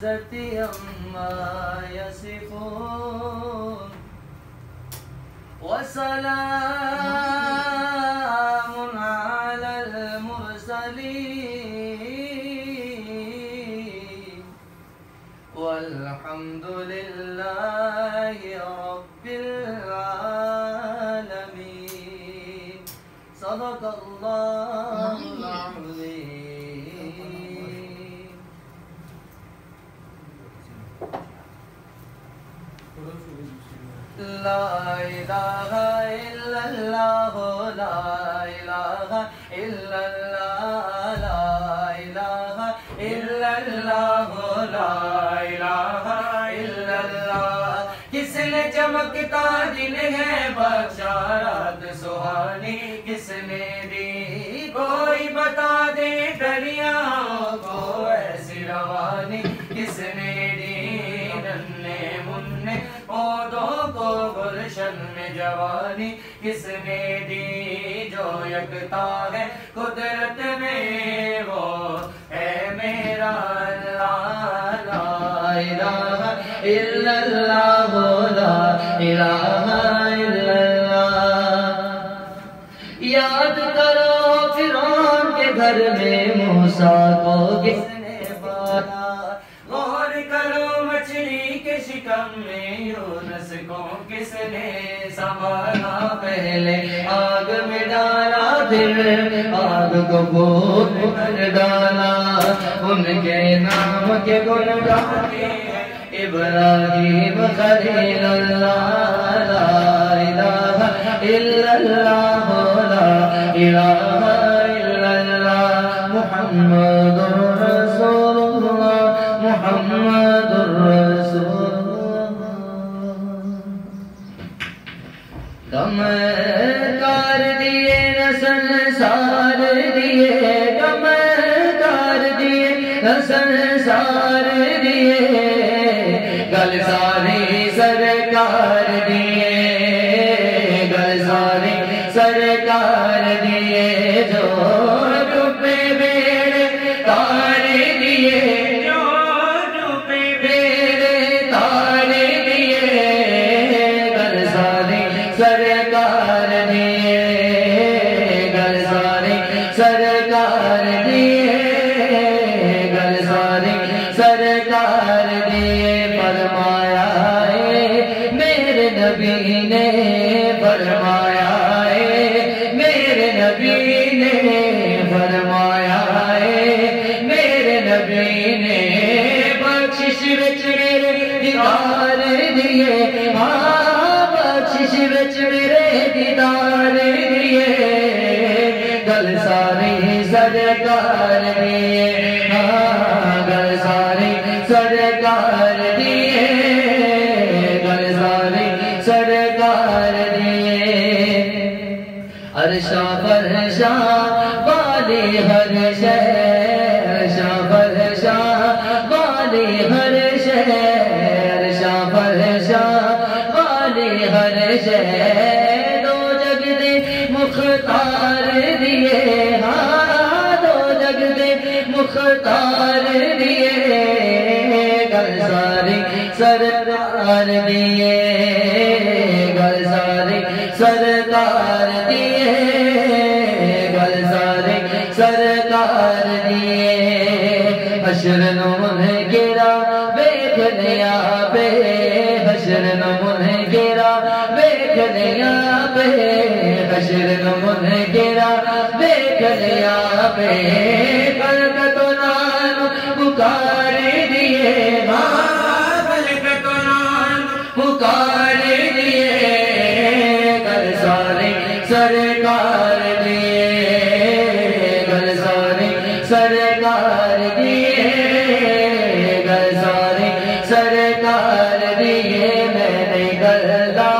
عما يصفون وسلام على المرسلين والحمد لله رب العالمين. صدق الله العظيم. لا إله إلا الله لا إله إلا الله لا إله إلا الله لا إله إلا الله. کس نے چمکتا دن ہے بخشا رات سہانی کس نے دی کوئی بتا دے دریاؤں کو ایسی روانی کس نے دی ننے مننے پودوں کو گلشن میں جوانی کس نے دی جو یکتا ہے قدرت میں وہ ہے میرا اللہ. لا الہ الا اللہ لا الہ الا اللہ. یاد کرو فرعون کے گھر میں موسیٰ کو کس نے پالا. غور کرو مچھلی کے شکم میں یونس کو کس نے سنبھالا. پہلے آگ میں ڈالا پھر آگ کو گود میں کر ڈالا. ان کے نام کے گن گاتے ہیں ابراہیم خلیل اللہ. لا الہ الا اللہ لا الہ الا اللہ محمد رسول اللہ محمد رسول اللہ. کم کار دیے نہ سنسار دیے کم کار دیے نہ سنسار دیے گل ساری سرکار دیے گل ساری سرکار دیے جو ڈوبے بیڑے تار دیے جو ڈوبے بیڑے تار دیے گل ساری سرکار دیے گل ساری سرکار دیے گل ساری سرکار دیے. فرمایا میرے نبی نے فرمایا میرے نبی نے فرمایا میرے نبی نے بخشش وچ میرے دیدار دیے. ہاں بخشش وچ میرے دیدار دیے گل ساری سرکار دیے. ہاں گل ساری سرکار دیے گل ساری سرکار دیے. عرشاں فرشاں والی ہر شے عرشاں فرشاں والی ہر شے عرشاں فرشاں والی ہر شے دو جگ دے مختار دیے. ہاں دو جگ دے مختار دیے گل ساری سرکار دیے گل ساری سرکار دیے گل ساری سرکار دیے. حشر نو منہ گرا ویکھنیا پہ حشر نو منہ گرا ویکھنیا پہ حشر نو منہ گرا ویکھنیا پہ برکتوں نال پکار دیے. ہاں برکتوں نال پکار دیے گل ساری سرکار دیے گل ساری سرکار دیے گل ساری سرکار دیے. میں نہیں کرتا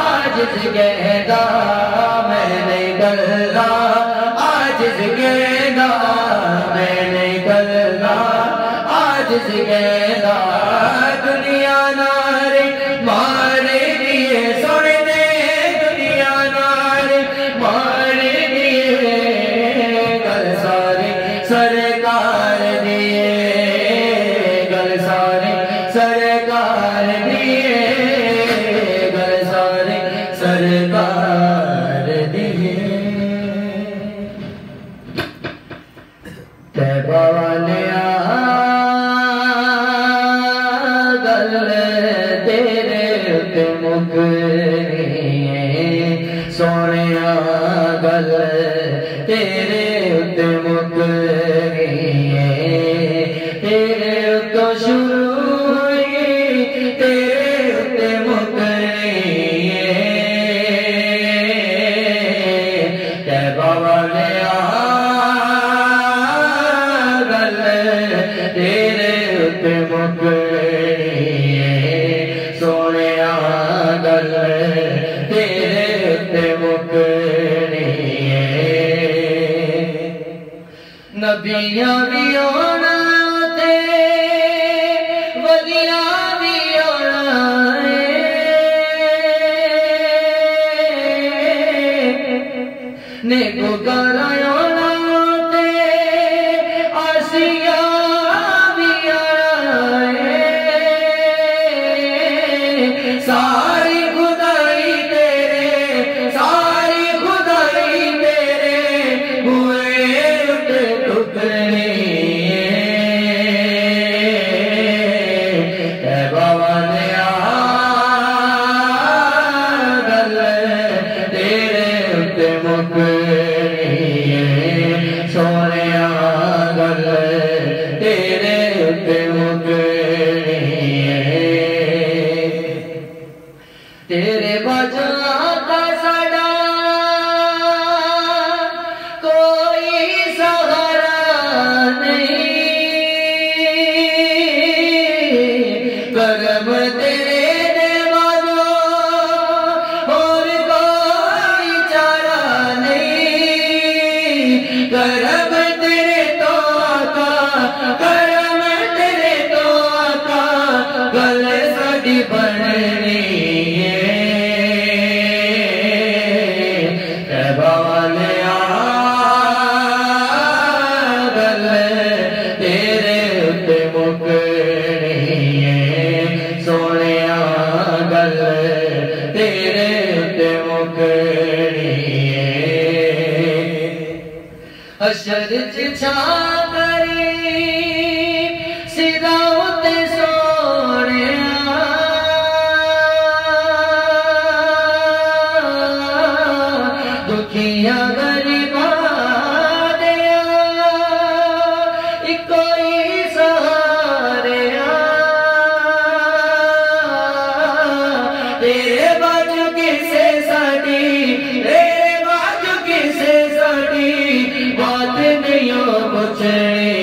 عاجز کہتا میں نہیں کرتا عاجز کہتا میں نہیں کرتا عاجز کہتا. دنیا نارے مارے دیے سونے دے دنیا نارے مارے دیے گل ساری سرکار دیے گل ساری مکڑیے سونے گل تیرے تے مکڑیے نبیاں بھی آنا تے ولیاں بھی آنا نیکوکار آنا تے آسیاں بھی آنا ساری خدائی تیرے ساری خدائی تیرے ہوئے ٹکڑے سونے گل تیرے تے مکڑیے تیرے بچوں کا سڑا کوئی سہارا نہیں کرم تیرے دے بازو اور کوئی چارہ نہیں کرم تیرے تو آقا کرم تیرے تو آقا گل ساڈی بننی سونے گل تیرے تے مکڑیے حشر چ چھا کری سیدھا اُتے سونیا دکھیاں غریباں دیا اکو ہی سہاریا تیرے باجو کسے ساڈی تیرے باجو کسے ساڈی بات نہیں پوچھنی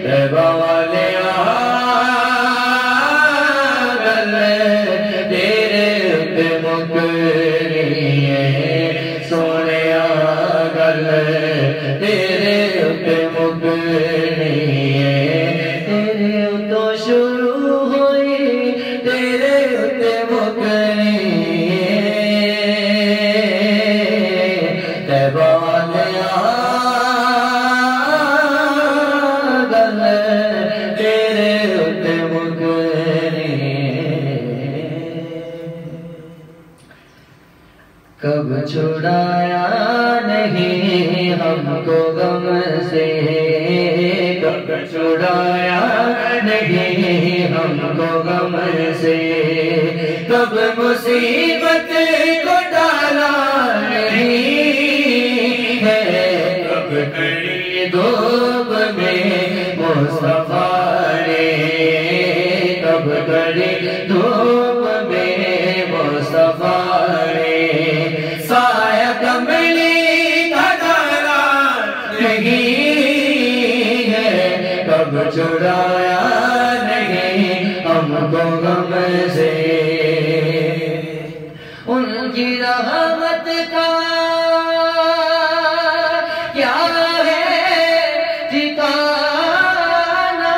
تیبا والیا گل تیرے تے مکڑیے سونے گل تیرے تے مکڑیے تیرے تو شروع ہوئی تیرے تے مکڑیے تیبا والیا گل تیرے تے مکڑیے کب چھڑایا نہیں ہم کو غم سے کب چھڑایا نہیں ہم کو غم سے کب مصیبت کو ڈالا نہیں ہے کب کڑی دھوپ میں مصطفیٰ نے کب کڑی دھوپ میں مصطفیٰ نے سایہ کملی کا ڈالا نہیں ہے کب چھڑایا نہیں ہم کو غم سے ان کی رحمت کا کیا ہے ٹھکانہ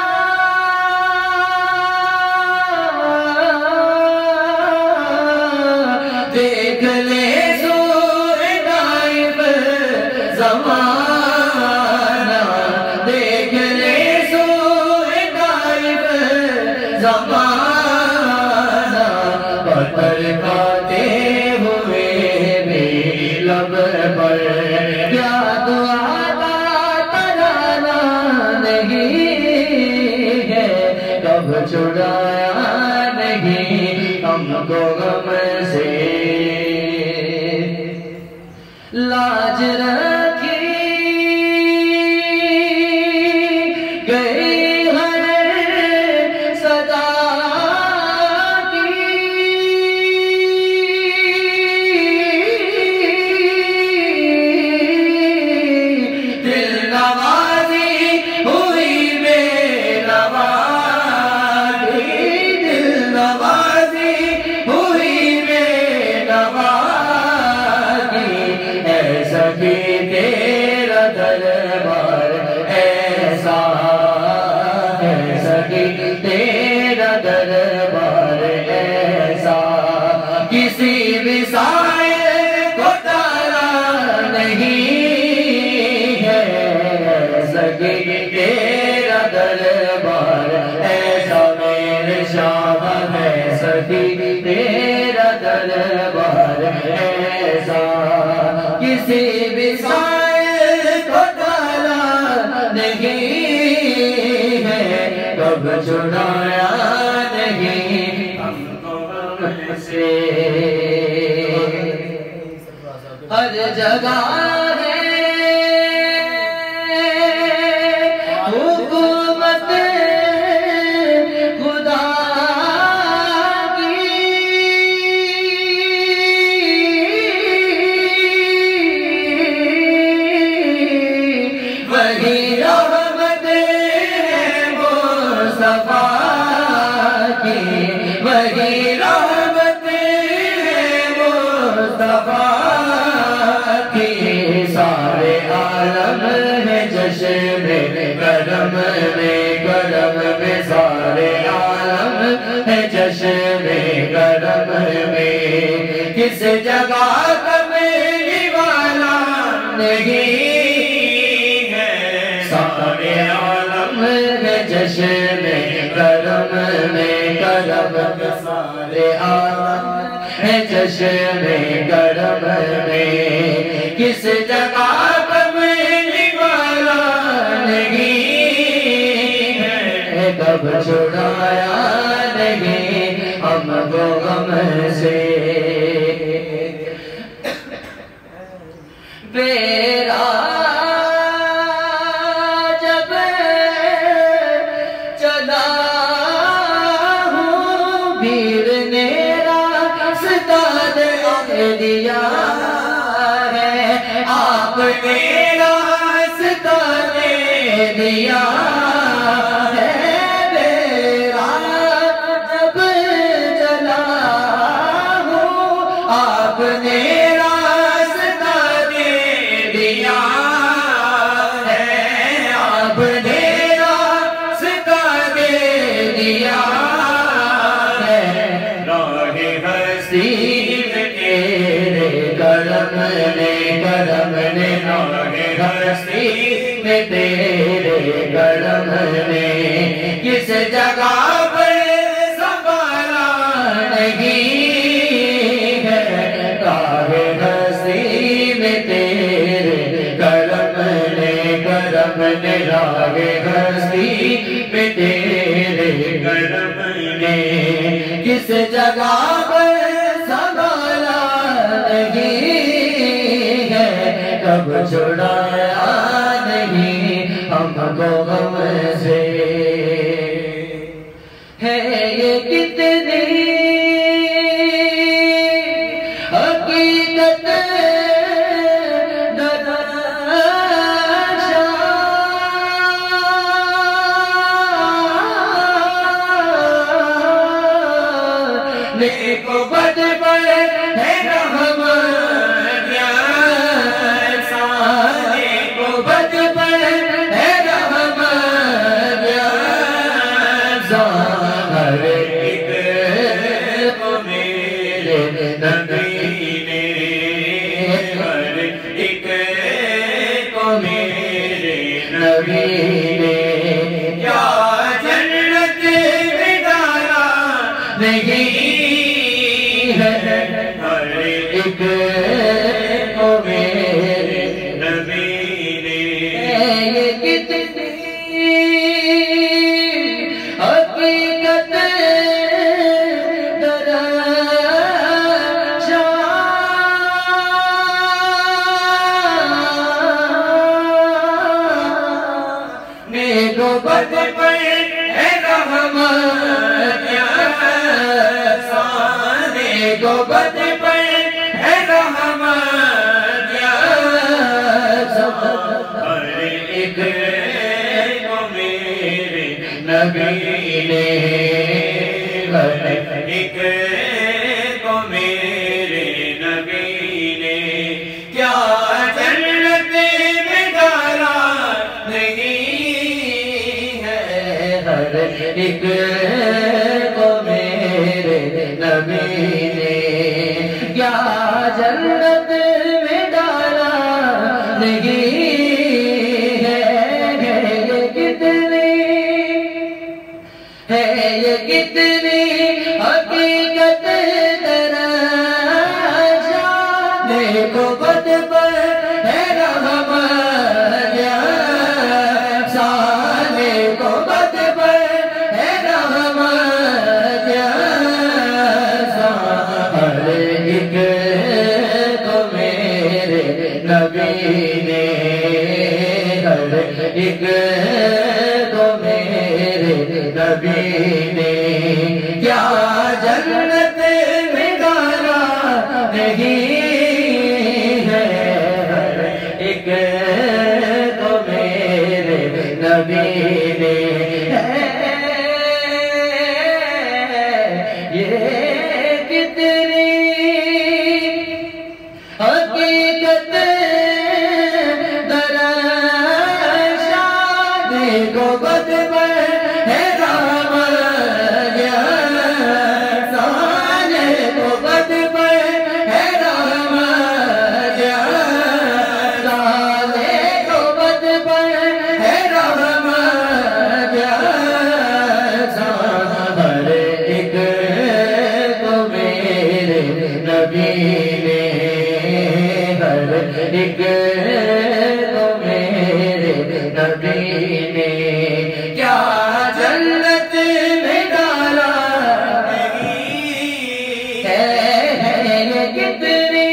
دیکھ لے زمانہ دیکھ لے زمانہ پتھر کھاتے ہوئے بھی لب پر کیا دعا کا ترانہ نہیں ہے کب چھڑایا نہیں ہم کو غم سے لاج رکھی گئی ہر صدا کی دل نوازی نہیں تیرا دربار ایسا میرے شاہ ہے سخی تیرا دربار ایسا کسی بھی سائل کو ڈالا نہیں ہے کب چھڑایا نہیں ہم کو غم سے ہر جگہ ہے حکومت خدا کی وہی رحمت مصطفیٰ کی وہی رحمت مصطفیٰ سارے عالم ہے جشن کرم میں سارے عالم ہے جشن کرم میں کس جگہ کمیلی والا نہیں ہے سارے عالم ہے جشن کرم میں سارے عالم ہے جشن کرم میں کس جگہ کمیلی والا نہیں ہے کب چھڑایا نہیں ہم کو غم سے میرا جب چلا ہوں پیر نے راستہ دے دیا آپ نے راستہ دے دیا ہے میرا جب چلا ہوں آپ نے راستہ دے دیا ہے آپ نے راستہ دے دیا ہے راہ ہستی کرم نے راہ ہستی میں تیرے کرم نے کس جگہ پر سنبھالا نہیں ہے راہ ہستی میں تیرے کرم نے راہ ہستی میں تیرے کرم نے کس جگہ پر کب چھڑایا نہیں ہم کو غم سے ہے یہ کتنی حقیقت نیکو بد بڑے ہے رحمت نہیں ہے ہر ایک کو میرے نبی نے یہ کتنی حقیقت نیکو بد پر ہے رحمت نیکو بد پر ہے رحمت ہر ایک کو میرے نبی نے ہر ایک کو میرے نبی نے کیا جنت میں ڈالا نہیں ہے ہر ایک کو میرے نبی نے کیا جنت میں ڈالا نہیں ہے ہے یہ کتنی حقیقت ذرا جانے کو بد پر ہے رحمت سانے کو بد پر ہے رحمت ہر ایک تو میرے نبی نے ہر ایک تو میرے نبی نے کیا جنت میں ڈالا نہیں ہے ہر ایک تو میرے نبی نے یہ کتنی حقیقت کو بد پر ہے رحمت سانے کو بد پر ہے رحمت سانے کو بد پر ہے رحمت ہر ایک تو میرے نبی نے ہر ایک تو میرے نبی نے کیا جنت میں ڈالا ہے یہ کتنی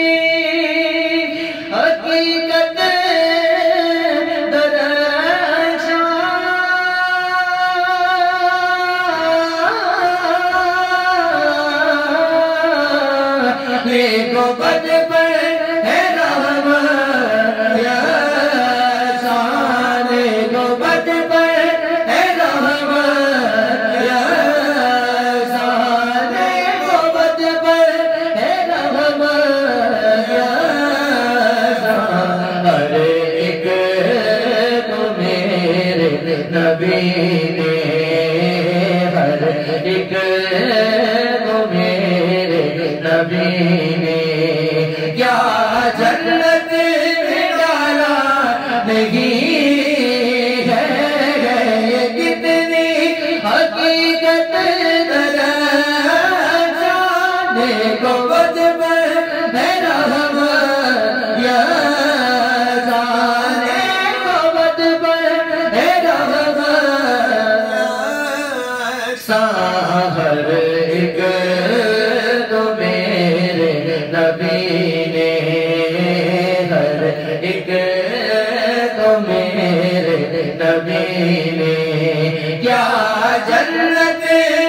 حقیقت درشانے کو بد پر ہے رحمت سانے کو بد پر ہے رحمت سانے کو بد پر ہے رحمت ہر ایک تو میرے نبی نے ہر ایک تو میرے نبی نے کیا جنت میں ڈالا نہیں ہے یہ کتنی حقیقت ذرا جانے کو بد پر ہے رحمت جانے کو بد پر ہے رحمت ہر ایک تو میرے نبی نے ہر ایک تو میرے نبی نے کیا جنت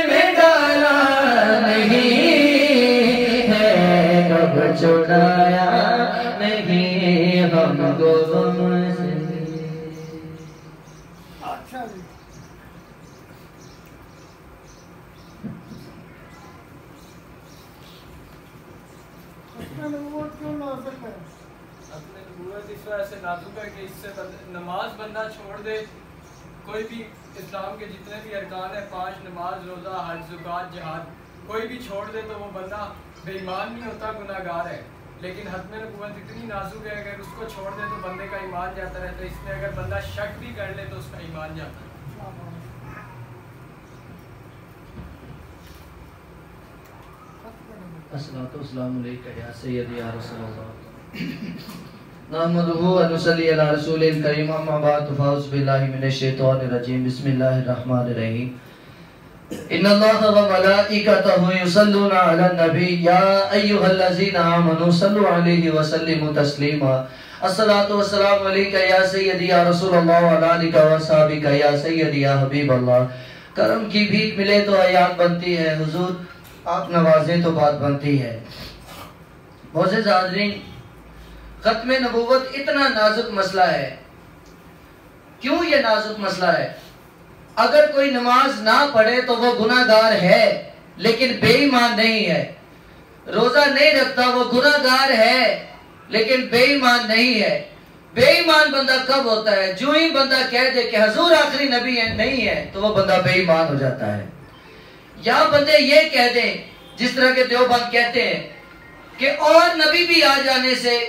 میں ڈالا نہیں ہے کب چھڑایا نہیں ہم کو غم سے اپنے نبوت اس وجہ سے نازک ہے کہ اس سے نماز بندہ چھوڑ دے کوئی بھی اسلام کے جتنے بھی ارکان ہیں 5 نماز روزہ حج زکوٰۃ جہاد کوئی بھی چھوڑ دے تو وہ بندہ بے ایمان نہیں ہوتا گناہ گار ہے لیکن ختم نبوت اتنی نازک ہے اگر اس کو چھوڑ دے تو بندے کا ایمان جاتا رہتا ہے اس میں اگر بندہ شک بھی کر لے تو اس کا ایمان جاتا ہے الصلاۃ والسلام علیکہ یا سیدی یا رسول اللہ نحمدہ و نصلی علی رسول الکریم اما بعد فاعوذ باللہ من الشیطان الرجیم بسم اللہ الرحمن الرحیم ان اللہ و ملائکتہ یصلون علی النبی یا ایھا الذین آمنوا صلوا علیہ وسلموا تسلیما الصلاۃ والسلام علیکہ یا سیدی یا رسول اللہ وعلی آلہ و صحبہ یا سیدی یا حبیب اللہ کرم کی بھیک ملے تو حیات بنتی ہے حضور آپ نوازیں تو بات بنتی ہے معزز حاضرین ختم نبوت اتنا نازک مسئلہ ہے کیوں یہ نازک مسئلہ ہے اگر کوئی نماز نہ پڑھے تو وہ گناہ گار ہے لیکن بے ایمان نہیں ہے روزہ نہیں رکھتا وہ گناہ گار ہے لیکن بے ایمان نہیں ہے بے ایمان بندہ کب ہوتا ہے جو ہی بندہ کہہ دے کہ حضور آخری نبی ہے نہیں ہے تو وہ بندہ بے ایمان ہو جاتا ہے یا بندے یہ کہہ دیں جس طرح کے دیوبند کہتے ہیں کہ اور نبی بھی آ جانے سے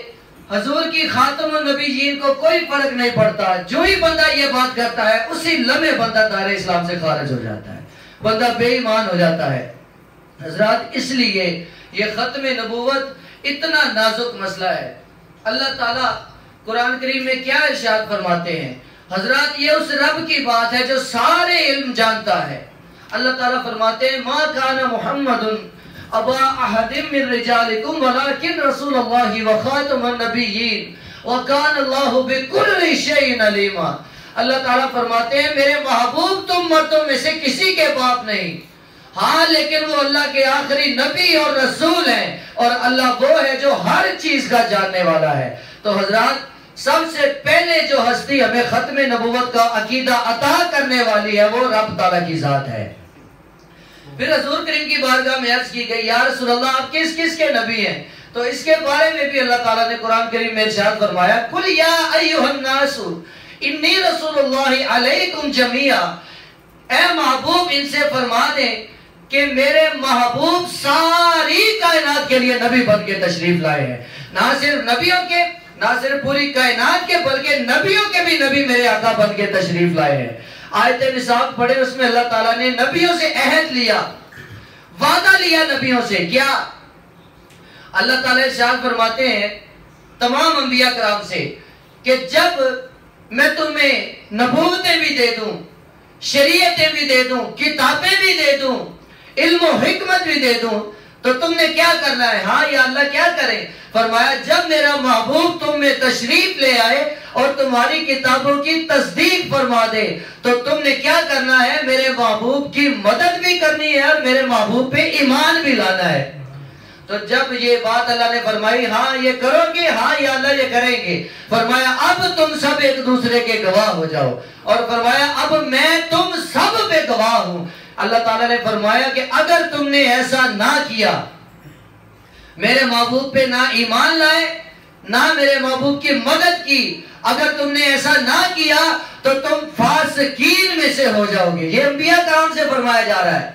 حضور کی خاتم النبیین کو کوئی فرق نہیں پڑتا جو ہی بندہ یہ بات کرتا ہے اسی لمحے بندہ دار اسلام سے خارج ہو جاتا ہے بندہ بے ایمان ہو جاتا ہے۔ حضرات اس لیے یہ ختم نبوت اتنا نازک مسئلہ ہے۔ اللہ تعالیٰ قرآن کریم میں کیا ارشاد فرماتے ہیں؟ حضرات یہ اس رب کی بات ہے جو سارے علم جانتا ہے۔ اللہ تعالیٰ فرماتے ہیں ما کان محمد ابا احد من رجالکم ولکن رسول اللہ وخاتم النبیین وکان اللہ بکل شیء علیما۔ اللہ تعالیٰ فرماتے ہیں میرے محبوب تم مردوں میں سے کسی کے باپ نہیں، ہاں لیکن وہ اللہ کے آخری نبی اور رسول ہیں، اور اللہ وہ ہے جو ہر چیز کا جاننے والا ہے۔ تو حضرات سب سے پہلے جو ہستی ہمیں ختم نبوت کا عقیدہ عطا کرنے والی ہے وہ رب تعالیٰ کی ذات ہے۔ پھر حضور کریم کی بارگاہ میں عرض کی گئی یا رسول اللہ آپ کس کس کے نبی ہیں؟ تو اس کے بارے میں بھی اللہ تعالیٰ نے قرآن کریم میں ارشاد فرمایا قل یا ایھا الناس انی رسول اللہ علیکم جمیعا، اے محبوب ان سے فرما دیں کہ میرے محبوب ساری کائنات کے لیے نبی بن کے تشریف لائے ہیں، نہ صرف نبیوں کے، نہ صرف پوری کائنات کے، بلکہ نبیوں کے بھی نبی میرے آقا بن کے تشریف لائے ہیں۔ آیت نصاب پڑھے، اس میں اللہ تعالیٰ نے نبیوں سے عہد لیا، وعدہ لیا نبیوں سے۔ کیا؟ اللہ تعالیٰ ارشاد فرماتے ہیں تمام انبیاء کرام سے کہ جب میں تمہیں نبوتیں بھی دے دوں، شریعتیں بھی دے دوں، کتابیں بھی دے دوں، علم و حکمت بھی دے دوں، تو تم نے کیا کرنا ہے؟ ہاں یا اللہ کیا کریں؟ فرمایا جب میرا محبوب تم میں تشریف لے آئے اور تمہاری کتابوں کی تصدیق فرما دے تو تم نے کیا کرنا ہے؟ میرے محبوب کی مدد بھی کرنی ہے اور میرے محبوب پہ ایمان بھی لانا ہے۔ تو جب یہ بات اللہ نے فرمائی ہاں یہ کرو گے، ہاں یا اللہ یہ کریں گے، فرمایا اب تم سب ایک دوسرے کے گواہ ہو جاؤ، اور فرمایا اب میں تم سب پہ گواہ ہوں۔ اللہ تعالیٰ نے فرمایا کہ اگر تم نے ایسا نہ کیا، میرے محبوب پہ نہ ایمان لائے، نہ میرے محبوب کی مدد کی، اگر تم نے ایسا نہ کیا تو تم فاسقین میں سے ہو جاؤ گے۔ یہ انبیاء کرام سے فرمایا جا رہا ہے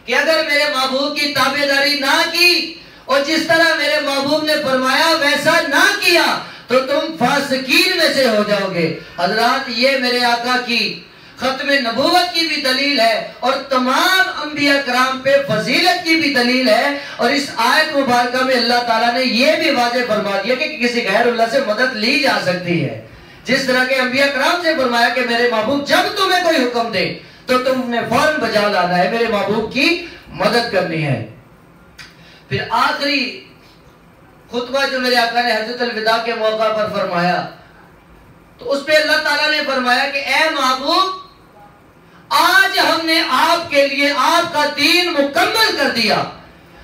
کہ اگر میرے محبوب کی تابعداری نہ کی اور جس طرح میرے محبوب نے فرمایا ویسا نہ کیا تو تم فاسقین میں سے ہو جاؤ گے۔ حضرات یہ میرے آقا کی ختم نبوت کی بھی دلیل ہے اور تمام انبیاء کرام پہ فضیلت کی بھی دلیل ہے، اور اس آیت مبارکہ میں اللہ تعالیٰ نے یہ بھی واضح فرما دیا کہ کسی غیر اللہ سے مدد لی جا سکتی ہے، جس طرح کے انبیاء کرام سے فرمایا کہ میرے محبوب جب تمہیں کوئی حکم دے تو تم نے فوراً بجا لانا ہے، میرے محبوب کی مدد کرنی ہے۔ پھر آخری خطبہ جو میرے آقا نے حجۃ الوداع کے موقع پر فرمایا تو اس پہ اللہ تعالیٰ نے فرمایا کہ اے محبوب آج ہم نے آپ کے لیے آپ کا دین مکمل کر دیا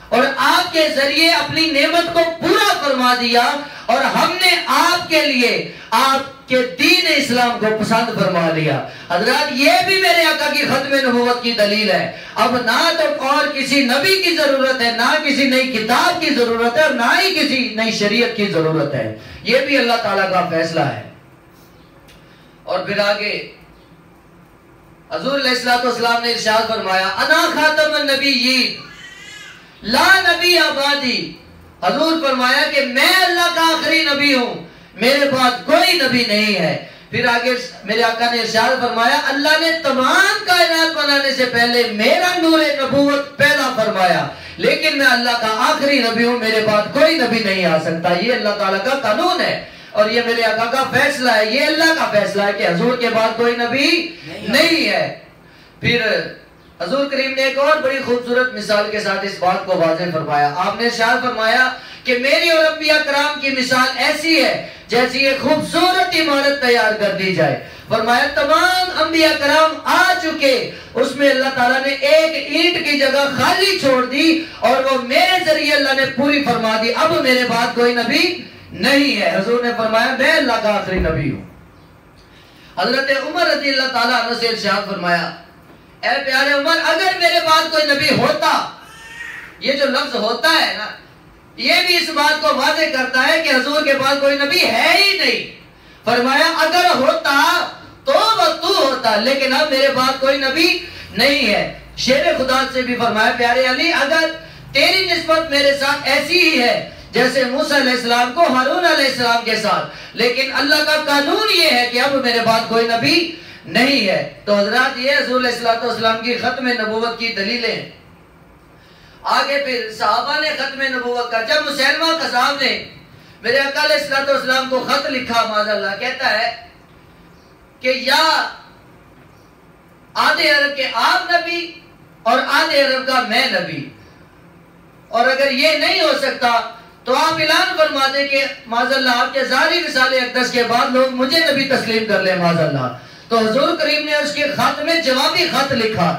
اور آپ کے ذریعے اپنی نعمت کو پورا فرما دیا، اور ہم نے آپ کے لیے آپ کے دین اسلام کو پسند فرما لیا۔ حضرات یہ بھی میرے آقا کی ختم نبوت کی دلیل ہے۔ اب نہ تو اور کسی نبی کی ضرورت ہے، نہ کسی نئی کتاب کی ضرورت ہے، اور نہ ہی کسی نئی شریعت کی ضرورت ہے، یہ بھی اللہ تعالیٰ کا فیصلہ ہے۔ اور پھر آگے حضور علیہ السلام نے ارشاد فرمایا انا خاتم النبیین لا نبی آبادی، حضور فرمایا کہ میں اللہ کا آخری نبی ہوں، میرے بعد کوئی نبی نہیں ہے۔ پھر آگے میرے آقا نے ارشاد فرمایا اللہ نے تمام کائنات بنانے سے پہلے میرا نور نبوت پیدا فرمایا، لیکن میں اللہ کا آخری نبی ہوں، میرے بعد کوئی نبی نہیں آ سکتا۔ یہ اللہ تعالیٰ کا قانون ہے اور یہ میرے آقا کا فیصلہ ہے، یہ اللہ کا فیصلہ ہے کہ حضور کے بعد کوئی نبی نہیں ہے۔ پھر حضور کریم نے ایک اور بڑی خوبصورت مثال کے ساتھ اس بات کو واضح فرمایا۔ آپ نے ارشاد فرمایا کہ میری اور انبیاء کرام کی مثال ایسی ہے جیسی ایک خوبصورت عمارت تیار کر دی جائے۔ فرمایا تمام انبیاء کرام آ چکے، اس میں اللہ تعالیٰ نے ایک اینٹ کی جگہ خالی چھوڑ دی اور وہ میرے ذریعے اللہ نے پوری فرما دی، اب میرے بعد کوئی نبی نہیں ہے۔ حضور نے فرمایا میں اللہ کا آخری نبی ہوں۔ حضرت عمر رضی اللہ تعالیٰ عنہ سے ارشاد فرمایا اے پیارے عمر اگر میرے بعد کوئی نبی ہوتا، یہ جو لفظ ہوتا ہے نا یہ بھی اس بات کو واضح کرتا ہے کہ حضور کے بعد کوئی نبی ہے ہی نہیں۔ فرمایا اگر ہوتا تو وہ تو ہوتا، لیکن اب میرے بعد کوئی نبی نہیں ہے۔ شیر خدا سے بھی فرمایا پیارے علی اگر تیری نسبت میرے ساتھ ایسی ہی ہے جیسے موسیٰ علیہ السلام کو ہارون علیہ السلام کے ساتھ، لیکن اللہ کا قانون یہ ہے کہ اب میرے بعد کوئی نبی نہیں ہے۔ تو حضرات یہ حضور علیہ السلام کی ختم نبوت کی دلیلیں۔ آگے پھر صحابہ نے ختم نبوت کا، جب مسیلمہ قذاب نے میرے آقا علیہ السلام کو خط لکھا، معاذ اللہ، کہتا ہے کہ یا آدھے عرب کے آپ نبی اور آدھے عرب کا میں نبی، اور اگر یہ نہیں ہو سکتا تو آپ اعلان فرما دیں کہ معاذ اللہ آپ کے ظاہری رسالے اقدس کے بعد لوگ مجھے نبی تسلیم کر لیں، معاذ اللہ۔ تو حضور کریم نے اس کے خط میں جوابی خط لکھا،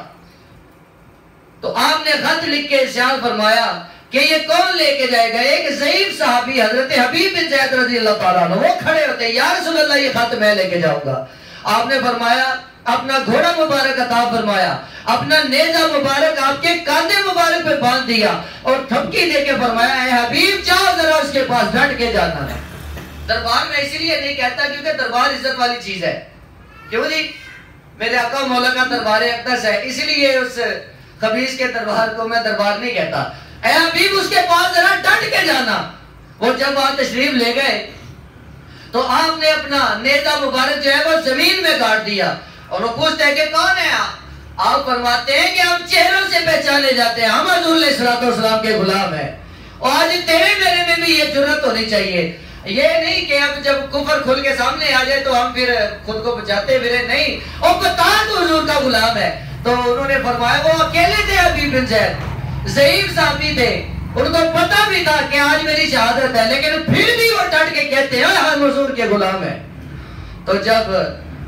تو آپ نے خط لکھ کے ارشاد فرمایا کہ یہ کون لے کے جائے گا؟ ایک ضعیف صحابی حضرت حبیب بن زید رضی اللہ تعالیٰ عنہ، وہ کھڑے ہوتے ہیں، یا رسول اللہ یہ خط میں لے کے جاؤں گا۔ آپ نے فرمایا اپنا گھوڑا مبارک عطا فرمایا، اپنا نیزہ مبارک آپ کے کاندھے مبارک پہ باندھ دیا اور تھپکی دے کے فرمایا اے حبیب جاؤ ذرا اس کے پاس، ڈٹ کے جانا ہے۔ دربار میں اسی لیے نہیں کہتا کیونکہ دربار عزت والی چیز ہے، کیوں جی؟ میرے آقا مولا کا دربار اقدس ہے، اس لیے اس خبیث کے دربار کو میں دربار نہیں کہتا۔ اے حبیب اس کے پاس ذرا ڈٹ کے جانا۔ وہ جب وہاں تشریف لے گئے تو آپ نے اپنا نیزہ مبارک جو ہے وہ زمین میں گاڑ دیا، اور وہ پوچھتے ہیں کہ کون ہے آپ فرماتے ہیں کہ ہم چہروں سے پہچانے جاتے ہیں، ہم حضور علیہ السلام کے غلام ہیں۔ اور آج تیرے میرے میں بھی یہ جرت ہونی چاہیے، یہ نہیں کہ اب جب کفر کھل کے سامنے آ جائے تو ہم پھر خود کو بچاتے پھرے، نہیں، اور بتا تو حضور کا غلام ہے۔ تو انہوں نے فرمایا وہ اکیلے تھے حبیب بن زید، ضعیف صحابی تھے، ان کو پتا بھی تھا کہ آج میری شہادت ہے، لیکن پھر بھی وہ ڈٹ کے کہتے ہیں ہم حضور کے غلام ہیں۔ تو جب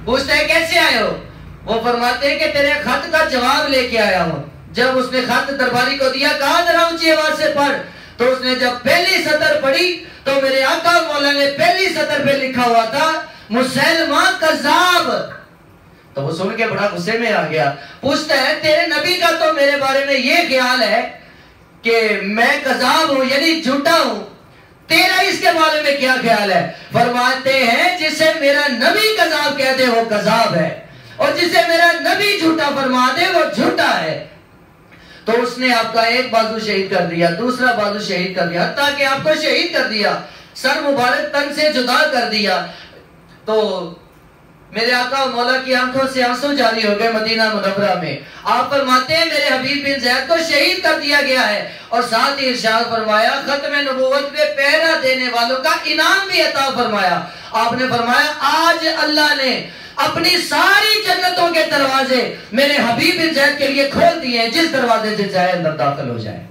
پوچھتے ہیں کیسے آئے ہو؟ وہ فرماتے ہیں کہ تیرے خط کا جواب لے کے آیا ہوں۔ جب اس نے خط درباری کو دیا، کہا ذرا اونچی آواز سے پڑھ، تو اس نے جب پہلی سطر پڑھی تو میرے آقا مولا نے پہلی سطر پہ لکھا ہوا تھا مسیلمہ کذاب۔ تو وہ سن کے بڑا غصے میں آ گیا، پوچھتا ہے تیرے نبی کا تو میرے بارے میں یہ خیال ہے کہ میں کذاب ہوں یعنی جھوٹا ہوں، تیرا اس کے بارے میں کیا خیال ہے؟ فرماتے ہیں جسے میرا نبی کذاب کہہ دے وہ کذاب ہے، اور جسے میرا نبی جھوٹا فرما دے وہ جھوٹا ہے۔ تو اس نے آپ کا ایک بازو شہید کر دیا، دوسرا بازو شہید کر دیا، حتیٰ کہ آپ کو شہید کر دیا، سر مبارک تن سے جدا کر دیا۔ تو میرے آقا و مولا کی آنکھوں سے آنسو جاری ہو گئے مدینہ منورہ میں۔ آپ فرماتے ہیں میرے حبیب بن زید کو شہید کر دیا گیا ہے، اور ساتھ ہی ارشاد فرمایا ختم نبوت پہ پہرا دینے والوں کا انعام بھی عطا فرمایا۔ آپ نے فرمایا آج اللہ نے اپنی ساری جنتوں کے دروازے میرے حبیب بن زید کے لیے کھول دیے ہیں، جس دروازے سے چاہے اندر داخل ہو جائے۔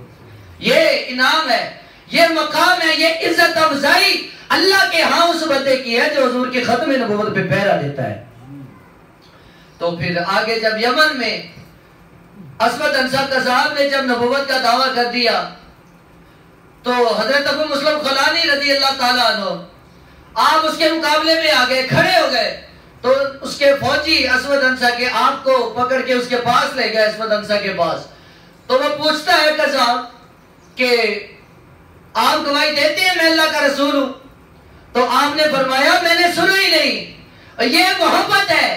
یہ انعام ہے، یہ مقام ہے، یہ عزت افضائی اللہ کے ہاں اس بندے کی ہے جو حضور کی ختم نبوت پہ پہرا دیتا ہے۔ تو پھر آگے جب یمن میں اسود عنصہ قذاب نے جب نبوت کا دعویٰ کر دیا تو حضرت ابو مسلم خولانی رضی اللہ تعالیٰ عنہ آپ اس کے مقابلے میں آگئے، کھڑے ہو گئے، تو اس کے فوجی اسود عنصہ کے آپ کو پکڑ کے اس کے پاس لے گئے، اسود عنصہ کے پاس۔ تو وہ پوچھتا ہے قذاب کہ آپ گواہی دیتے ہیں میں اللہ کا رسول ہوں؟ تو آپ نے فرمایا میں نے سنا ہی نہیں۔ یہ محبت ہے،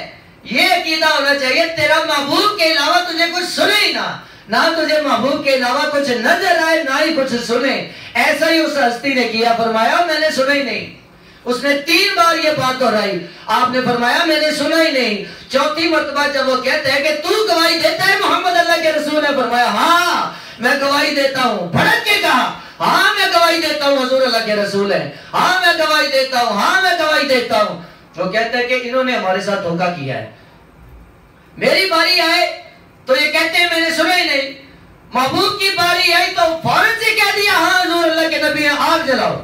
یہ عقیدہ ہونا چاہیے تیرا محبوب کے علاوہ تجھے کچھ سنے ہی نہ تجھے محبوب کے علاوہ کچھ نظر آئے نہ ہی کچھ سنے۔ ایسا ہی اس ہستی نے کیا، فرمایا میں نے سنا ہی نہیں۔ اس نے 3 بار یہ بات دہرائی، آپ نے فرمایا میں نے سنا ہی نہیں۔ چوتھی مرتبہ جب وہ کہتے ہیں کہ تو گواہی دیتا ہے محمد اللہ کے رسول ہے، فرمایا ہاں میں گواہی دیتا ہوں۔ بھڑک کے کہا ہاں میں گواہی دیتا ہوں حضور اللہ کے رسول ہے، ہاں میں گواہی دیتا ہوں، ہاں میں گواہی دیتا ہوں۔ وہ کہتے ہیں کہ انہوں نے ہمارے ساتھ دھوکہ کیا ہے، میری باری آئے تو یہ کہتے ہیں میں نے سنا ہی نہیں، محبوب کی باری آئی تو فوراً سے کہہ دیا ہاں حضور اللہ کے نبی ہیں، آگ جلاؤ۔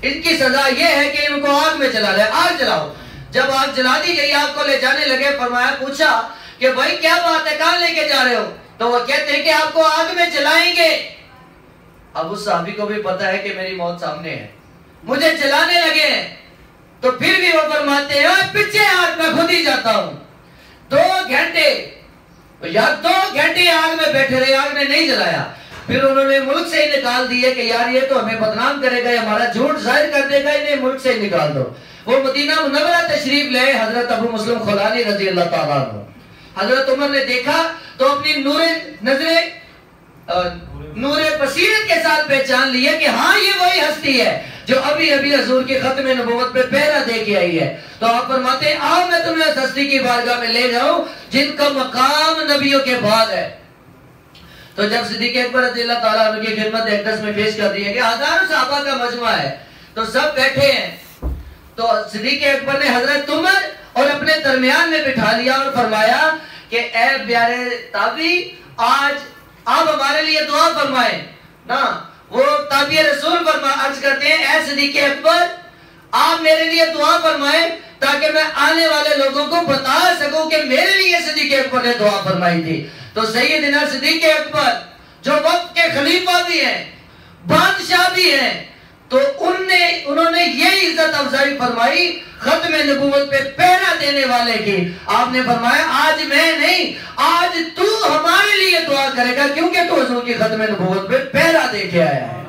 ان کی سزا یہ ہے کہ ان کو آگ میں جلا لے، آگ جلاؤ۔ جب آگ جلا دی گئی، آگ کو لے جانے لگے، فرمایا پوچھا کہ بھائی کیا بات ہے، کہاں لے کے جا رہے ہو؟ تو وہ کہتے ہیں کہ آپ کو آگ میں جلائیں گے۔ اب اس صحابی کو بھی پتا ہے کہ میری موت سامنے ہے، مجھے جلانے لگے ہیں، تو پھر بھی وہ فرماتے ہیں پیچھے آگ میں خود ہی جاتا ہوں۔ 2 گھنٹے آگ میں بیٹھے رہے، آگ نے نہیں جلایا۔ پھر انہوں نے ملک سے ہی نکال دیے کہ یار یہ تو ہمیں بدنام کرے گا، ہمارا جھوٹ ظاہر کر دے گا، انہیں ملک سے ہی نکال دو۔ وہ مدینہ منورہ تشریف لے حضرت ابو مسلم خولانی رضی اللہ تعالیٰ عنہ۔ حضرت عمر نے دیکھا تو اپنی نور بصیرت کے ساتھ پہچان لیا کہ ہاں یہ وہی ہستی ہے جو ابھی ابھی حضور کی ختم نبوت پہ پہرا دے کے آئی ہے. تو آپ فرماتے ہیں آؤ میں تمہیں اس ہستی کی بارگاہ میں لے جاؤں جن کا مقام نبیوں کے بعد ہے. تو جب صدیق اکبر رضی اللہ تعالیٰ عنہ کی خدمت اقدس میں پیش کر دیا کہ ہزاروں صحابہ کا مجمع ہے تو سب بیٹھے ہیں. تو صدیق اکبر نے حضرت عمر اور اپنے درمیان میں بٹھا لیا اور فرمایا کہ اے پیارے تابعی آج آپ ہمارے لیے دعا فرمائیں نا. وہ تابعی رسول عرض کرتے ہیں اے صدیق اکبر آپ میرے لیے دعا فرمائیں تاکہ میں آنے والے لوگوں کو بتا سکوں کہ میرے لیے صدیق اکبر نے دعا فرمائی تھی. تو سیدنا صدیق اکبر جو وقت کے خلیفہ بھی ہیں بادشاہ بھی ہیں تو انہوں نے یہ عزت افزائی فرمائی ختم نبوت پہ پہرا دینے والے کی. آپ نے فرمایا آج میں نہیں آج تو ہمارے لیے دعا کرے گا کیونکہ تو حضور کی ختم نبوت پہ پہرا دے کے آیا ہے.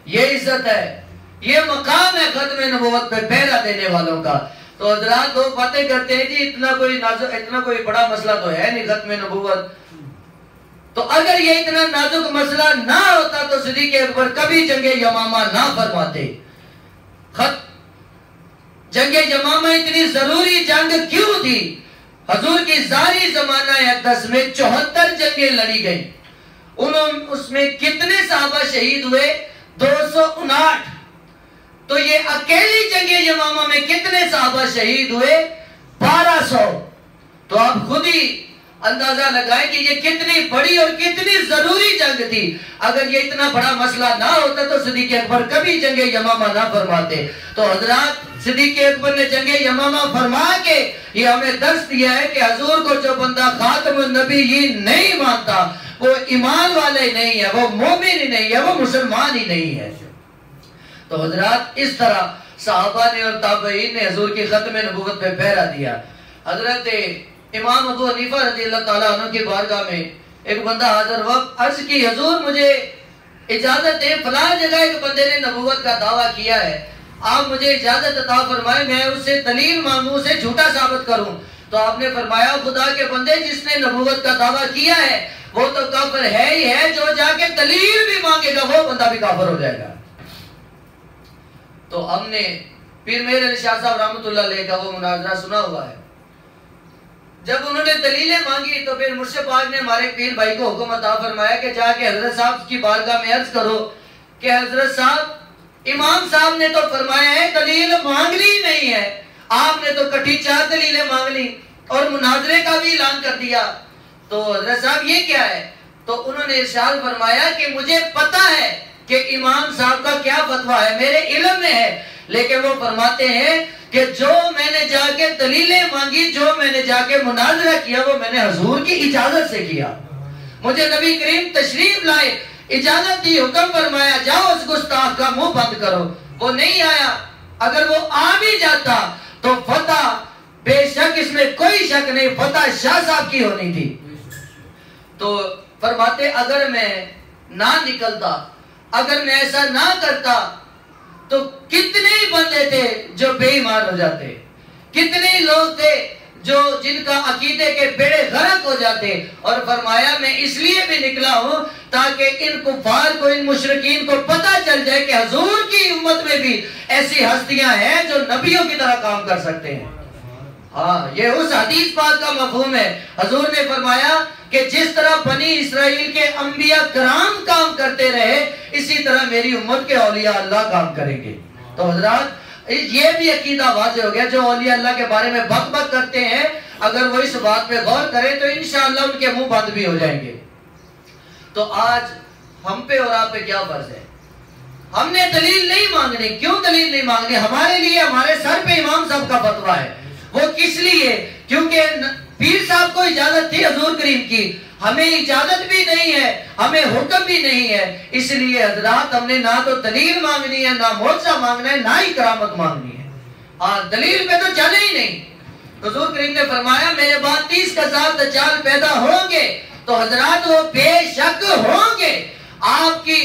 یہ عزت ہے یہ مقام ہے ختم نبوت پہ پہرا دینے والوں کا. تو حضرات لوگ باتیں کرتے ہیں جی اتنا کوئی بڑا مسئلہ تو ہے نہیں ختم نبوت. تو اگر یہ اتنا نازک مسئلہ نہ ہوتا تو صدیق اکبر کبھی جنگ یمامہ نہ فرماتے. جنگ یمامہ اتنی ضروری جنگ کیوں تھی؟ حضور کی ظاہری زمانہ اقدس میں 74 جنگیں لڑی گئیں. اس میں کتنے صحابہ شہید ہوئے؟ 259. تو یہ اکیلی جنگ یمامہ میں کتنے صحابہ شہید ہوئے؟ 1200. تو آپ خود ہی اندازہ لگائیں کہ یہ کتنی بڑی اور کتنی ضروری جنگ تھی. اگر یہ اتنا بڑا مسئلہ نہ ہوتا تو صدیق اکبر کبھی جنگ یمامہ نہ فرماتے. تو حضرات صدیق اکبر نے جنگ یمامہ فرما کے یہ ہمیں درس دیا ہے کہ حضور کو جو بندہ خاتم النبیین نہیں مانتا وہ ایمان والے نہیں ہے وہ مومن ہی نہیں ہے وہ مسلمان ہی نہیں ہے. تو حضرات اس طرح صحابہ نے اور تابعین نے حضور کی ختم نبوت پہ پہرا دیا. حضرت امام ابو حنیفہ رضی اللہ تعالیٰ عنہ کی بارگاہ میں ایک بندہ حاضر وقت عرض کی حضور مجھے اجازت ہے فلاں جگہ ایک بندے نے نبوت کا دعویٰ کیا ہے آپ مجھے اجازت عطا فرمائیں میں اس سے دلیل مانگوں اسے جھوٹا ثابت کروں. تو آپ نے فرمایا خدا کے بندے جس نے نبوت کا دعویٰ کیا ہے وہ تو کافر ہے ہی ہے جو جا کے دلیل بھی مانگے گا وہ بندہ بھی کافر ہو جائے گا. تو ہم نے پیر مہر علی شاہ صاحب رحمۃ اللہ علیہ کا وہ مناظرہ سنا ہوا ہے. جب انہوں نے دلیلیں مانگی تو پھر مرشد پاک نے ہمارے پیر بھائی کو حکم عطا فرمایا کہ جا کے حضرت صاحب کی بارگاہ میں عرض کرو کہ حضرت صاحب امام صاحب نے تو فرمایا ہے دلیل مانگنی نہیں ہے آپ نے تو کٹھی 4 دلیلیں مانگ لی اور مناظرے کا بھی اعلان کر دیا تو حضرت صاحب یہ کیا ہے؟ تو انہوں نے ارشاد فرمایا کہ مجھے پتا ہے کہ امام صاحب کا کیا فتویٰ ہے میرے علم میں ہے لیکن وہ فرماتے ہیں کہ جو میں نے جا کے دلیلیں مانگی جو میں نے جا کے مناظرہ کیا وہ میں نے حضور کی اجازت سے کیا. مجھے نبی کریم تشریف لائے اجازت دی حکم فرمایا جاؤ اس گستاخ کا منہ بند کرو. وہ نہیں آیا. اگر وہ آ بھی جاتا تو فتح بے شک اس میں کوئی شک نہیں فتح شاہ صاحب کی ہونی تھی. تو فرماتے اگر میں نہ نکلتا اگر میں ایسا نہ کرتا تو کتنے ہی بندے تھے جو بے ایمان ہو جاتے کتنے ہی لوگ تھے جو جن کا عقیدے کے بیڑے غرق ہو جاتے. اور فرمایا میں اس لیے بھی نکلا ہوں تاکہ ان کفار کو ان مشرکین کو پتہ چل جائے کہ حضور کی امت میں بھی ایسی ہستیاں ہیں جو نبیوں کی طرح کام کر سکتے ہیں. ہاں یہ اس حدیث پاک کا مفہوم ہے. حضور نے فرمایا کہ جس طرح بنی اسرائیل کے انبیاء کرام کام کرتے رہے اسی طرح میری امت کے اولیاء اللہ کام کریں گے. تو حضرات یہ بھی عقیدہ واضح ہو گیا جو اولیاء اللہ کے بارے میں بک بک کرتے ہیں اگر وہ اس بات پہ غور کریں تو انشاءاللہ ان کے منہ بند بھی ہو جائیں گے. تو آج ہم پہ اور آپ پہ کیا فرض ہے؟ ہم نے دلیل نہیں مانگنی. کیوں دلیل نہیں مانگنی؟ ہمارے لیے ہمارے سر پہ امام صاحب کا فتویٰ ہے. وہ کس لیے؟ کیونکہ پیر صاحب کو اجازت تھی حضور کریم کی ہمیں اجازت بھی نہیں ہے ہمیں حکم بھی نہیں ہے. اس لیے حضرات ہم نے نہ تو دلیل مانگنی ہے نہ معجزہ مانگنا ہے نہ ہی کرامت مانگنی ہے. ہاں دلیل پہ تو چلے ہی نہیں. حضور کریم نے فرمایا میرے بعد 30,000 دجال پیدا ہوں گے تو حضرات وہ بے شک ہوں گے آپ کی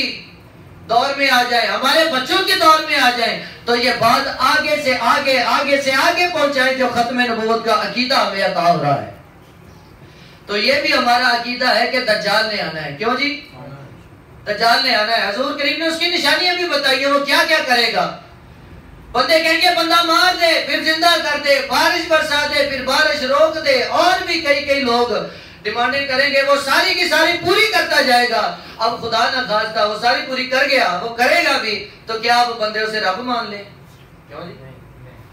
دور میں آ جائیں ہمارے بچوں کے دور میں آ جائیں تو یہ بات آگے سے آگے پہنچائیں جو ختم نبوت کا عقیدہ ہمیں عطا ہو رہا ہے. تو یہ بھی ہمارا عقیدہ ہے کہ دجال نے آنا ہے. کیوں جی؟ دجال نے آنا ہے. حضور کریم نے اس کی نشانیاں بھی بتائی ہیں وہ کیا کیا کرے گا. بندے کہیں گے بندہ مار دے پھر زندہ کر دے, بارش برسا دے پھر بارش روک دے, اور بھی کئی لوگ ڈیمانڈیں کریں گے, وہ ساری کی ساری پوری کرتا جائے گا. اب خدا نہ خواستہ وہ ساری پوری کر گیا, وہ کرے گا بھی, تو کیا اب بندے اسے رب مان لے؟ کیوں جی؟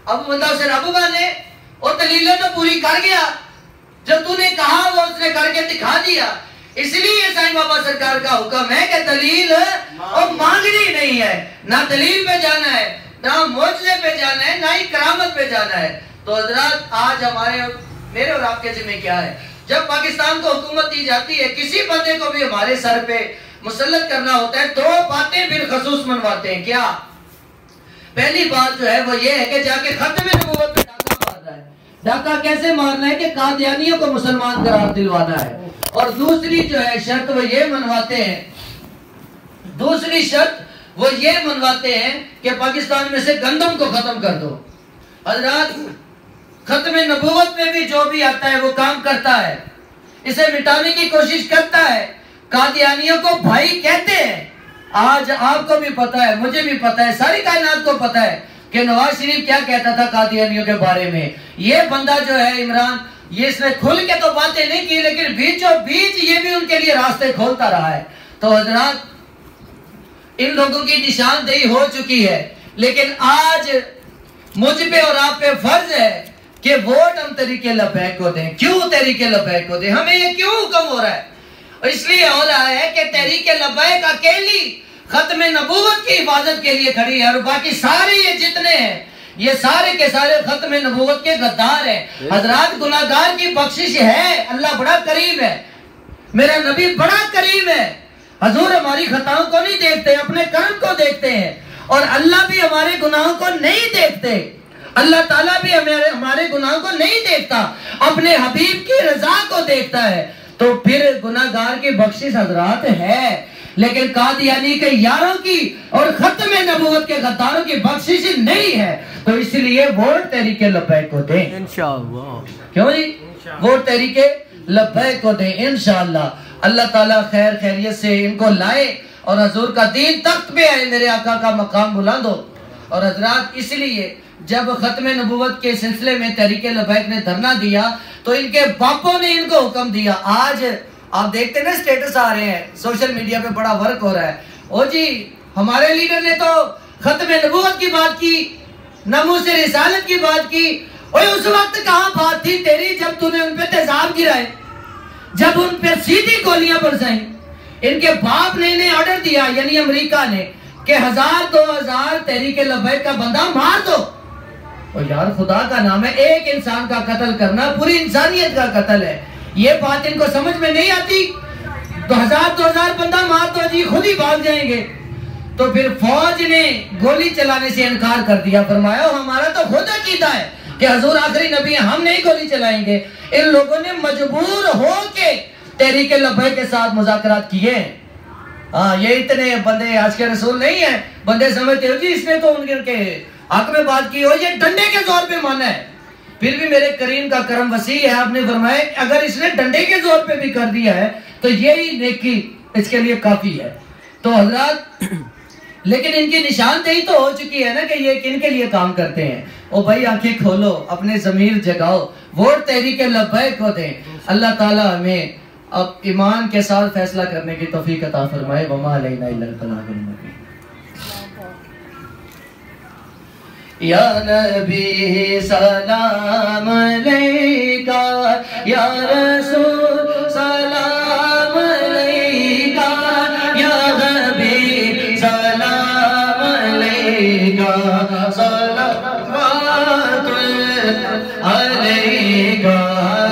اب بندہ اسے رب مان لے؟ اور دلیلیں تو پوری کر گیا, جو تو نے کہا وہ اس نے کر کے دکھا دیا. اس لیے سائیں بابا سرکار کا حکم ہے کہ دلیل اور مانگنی نہیں ہے, نہ دلیل پہ جانا ہے, نہ معجزے پہ جانا ہے, نہ ہی کرامت پہ جانا ہے. تو حضرات آج میرے اور آپ کے ذمہ کیا ہے؟ جب پاکستان کو حکومت دی جاتی ہے, کسی بندے کو بھی ہمارے سر پہ مسلط کرنا ہوتا ہے, 2 باتیں بالخصوص منواتے ہیں. کیا؟ پہلی بات جو ہے وہ یہ ہے کہ جا کے ختم نبوت پہ ڈاکہ مارنا ہے. ڈاکہ کیسے مارنا ہے؟ کہ قادیانیوں کو مسلمان قرار دلوانا ہے. اور دوسری جو ہے شرط وہ یہ منواتے ہیں, دوسری شرط وہ یہ منواتے ہیں کہ پاکستان میں سے گندم کو ختم کر دو. حضرات ختم نبوت میں بھی جو بھی آتا ہے وہ کام کرتا ہے, اسے مٹانے کی کوشش کرتا ہے. قادیانیوں کو بھائی کہتے ہیں. آج آپ کو بھی پتا ہے, مجھے بھی پتا ہے, ساری کائنات کو پتا ہے کہ نواز شریف کیا کہتا تھا قادیانیوں کے بارے میں. یہ بندہ جو ہے عمران, یہ اس نے کھل کے تو باتیں نہیں کی, لیکن بیچوں بیچ یہ بھی ان کے لیے راستے کھولتا رہا ہے. تو حضرات ان لوگوں کی نشاندہی ہو چکی ہے, لیکن آج مجھ پہ اور آپ پہ فرض ہے کہ ووٹ ہم طریقے لبیک کو دیں. کیوں طریقے لبیک کو دیں؟ ہمیں یہ کیوں حکم ہو رہا ہے؟ اس لیے ہو رہا ہے کہ تحریک لبیک اکیلی ختم نبوت کی حفاظت کے لیے کھڑی ہے, اور باقی سارے یہ جتنے ہیں یہ سارے کے سارے ختم نبوت کے غدار ہیں. حضرات گناہگار کی بخشش ہے, اللہ بڑا کریم ہے, میرا نبی بڑا کریم ہے. حضور ہماری خطاؤں کو نہیں دیکھتے, اپنے کرم کو دیکھتے ہیں, اور اللہ بھی ہمارے گناہوں کو نہیں دیکھتے. اللہ تعالیٰ بھی ہمارے گناہوں کو نہیں دیکھتا, اپنے حبیب کی رضا کو دیکھتا ہے. تو پھر گناہگار کی بخشش حضرات ہے, لیکن قادیانی کے یاروں کی اور ختم نبوت کے غداروں کی بخشش نہیں ہے. تو اس لیے ووٹ تحریک لبیک کو دیں انشاءاللہ. کیوں جی؟ ووٹ تحریک لبیک کو دیں انشاءاللہ. اللہ تعالیٰ خیر خیریت سے ان کو لائے اور حضور کا دین تخت پہ آئے, میرے آقا کا مقام بلند ہو. اور حضرات اس لیے جب ختم نبوت کے سلسلے میں تحریک لبیک نے دھرنا دیا تو ان کے باپوں نے ان کو حکم دیا. آج آپ دیکھتے ہیں اسٹیٹس آ رہے ہیں سوشل میڈیا پہ, بڑا ورک ہو رہا ہے. او جی ہمارے لیڈر نے تو ختم نبوت کی بات کی, ناموس رسالت کی بات کی. اوہ اس وقت کہاں بات تھی تیری جب تو نے ان پہ تیزاب گرائے, جب ان پہ سیدھی گولیاں برسائیں. ان کے باپ نے انہیں آرڈر دیا, یعنی امریکہ نے, کہ 1000-2000 تحریک لبیک کا بندہ مار دو. اور یار خدا کا نام ہے, ایک انسان کا قتل کرنا پوری انسانیت کا قتل ہے. یہ بات ان کو سمجھ میں نہیں آتی. تو 1000-2000 بندہ مار دو جی, خود ہی بھاگ جائیں گے. تو پھر فوج نے گولی چلانے سے انکار کر دیا, فرمایا ہمارا تو خود عقیدہ ہے کہ حضور آخری نبی ہیں, ہم نہیں گولی چلائیں گے. ان لوگوں نے مجبور ہو کے تحریک لبیک کے ساتھ مذاکرات کیے. ہاں یہ اتنے بندے آج کے رسول نہیں ہیں. بندے سمجھتے ہو جی اس نے تو ان کے حق میں بات کی ہو, یہ ڈنڈے کے زور پہ مانا ہے. پھر بھی میرے کریم کا کرم وسیع ہے, آپ نے فرمایا اگر اس نے ڈنڈے کے زور پہ بھی کر دیا ہے تو یہی نیکی اس کے لیے کافی ہے. تو حضرات لیکن ان کی نشاندہی تو ہو چکی ہے نا کہ یہ کن کے لیے کام کرتے ہیں. او بھائی آنکھیں کھولو, اپنے ضمیر جگاؤ, ووٹ تحریک لبیک کو دیں. اللہ تعالیٰ ہمیں اب ایمان کے ساتھ فیصلہ کرنے کی توفیق عطا فرمائے. وما علینا الا البلاغ المبین. یا نبی سلام علیکہ, یا رسول سلام علیکہ, یا حبیب سلام علیکہ, صلوات علیکہ,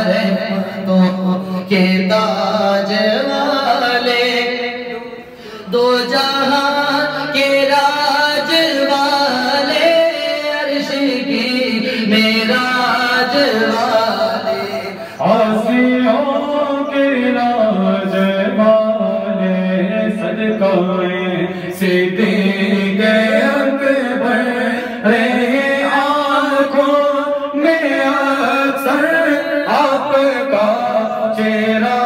رحمتوں کے تاج والے, دو جہاں کے راج والے, میراج والے, عاصیوں کے راج والے, صدقہ صدیق اکبر رہے آنکھوں میں اکثر آپ کا چہرہ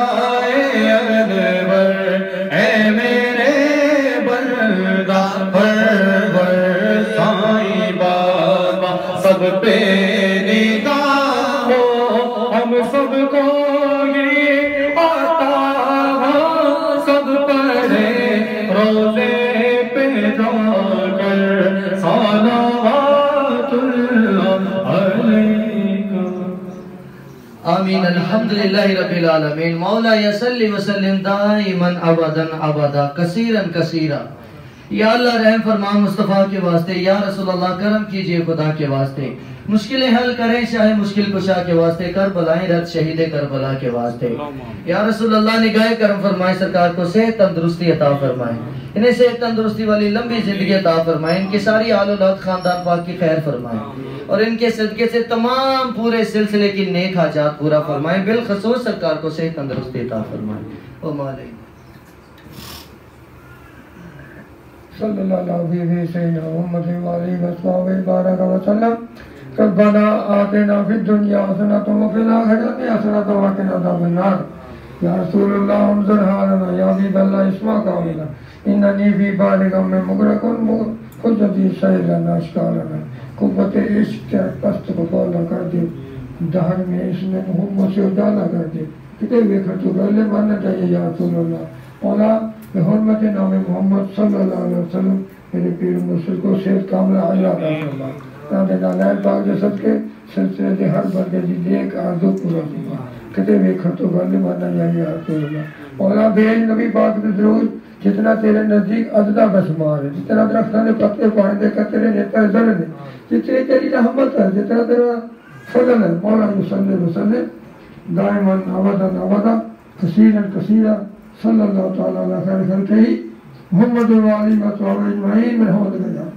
آمین الحمدللہ رب العالمین مولا یصلی وسلم دائما ابدا ابدا کثیرا کثیرا یا اللہ رحم فرما مصطفیٰ کے واسطے، یا رسول اللہ کرم کیجئے خدا کے واسطے، مشکلیں حل کریں شاہ مشکل کشا کے واسطے، کربلائیں رد شہید کربلا کے واسطے، یا رسول اللہ نگاہ کرم فرمائے، سرکار کو صحت تندرستی عطا فرمائے، انہیں صحت تندرستی والی لمبی زندگی عطا فرمائے، ان کی ساری آل اولاد خاندان پاک کی خیر فرمائے، اور ان کے صدقے سے تمام پورے سلسلے کی نیک حاجات پورا فرمائے، بالخصوص سرکار کو صحت تندرستی عطا فرمائے۔ او مالک صلی اللہ علیہ سیدنا محمد وعلیہ وصحبہ بارک وسلم۔ ربنا آتنا فی الدنیا حسنۃ وفی الآخرۃ حسنۃ وقنا عذاب النار۔ یا رسول اللہ انظر حالنا، یا حبیب اللہ اسمع قولنا، اننی فی بارک من مغرق خذتی سیلنا اشکالنا۔ قوت عشق کے پست کو بالا کر دے، دہر میں اس نے محمد سے اجالا کر دے، کتے ہوئے خطو گلے ماننا چاہیے یا رسول اللہ۔ مولا بحرمت نام محمد صلی اللہ علیہ وسلم میرے پیر مرشد کو صحت کاملہ عاجلہ عطا فرما۔ نام نالائن پاک جسد کے سلسلے دے ہر بندے دی نیک آرزو پورا فرما، کتے ہوئے خطو گلے ماننا چاہیے یا رسول اللہ۔ مولا بھیج نبی پاک دے ضرور جتنا تیرے نزدیک عددہ بشمار ہے، جتنا درختوں نے پتے پانے دے کر تیرے نیتر زر دے، جتنی تیری رحمت ہے، جتنا تیرا فضل ہے، مولا صلی وسلم دائما ابدا ابدا کثیرا کثیرا صلی اللہ تعالی علیہ خیر خلقہ محمد وعلی وصحبہ اجمعین برحمتک یا اللہ۔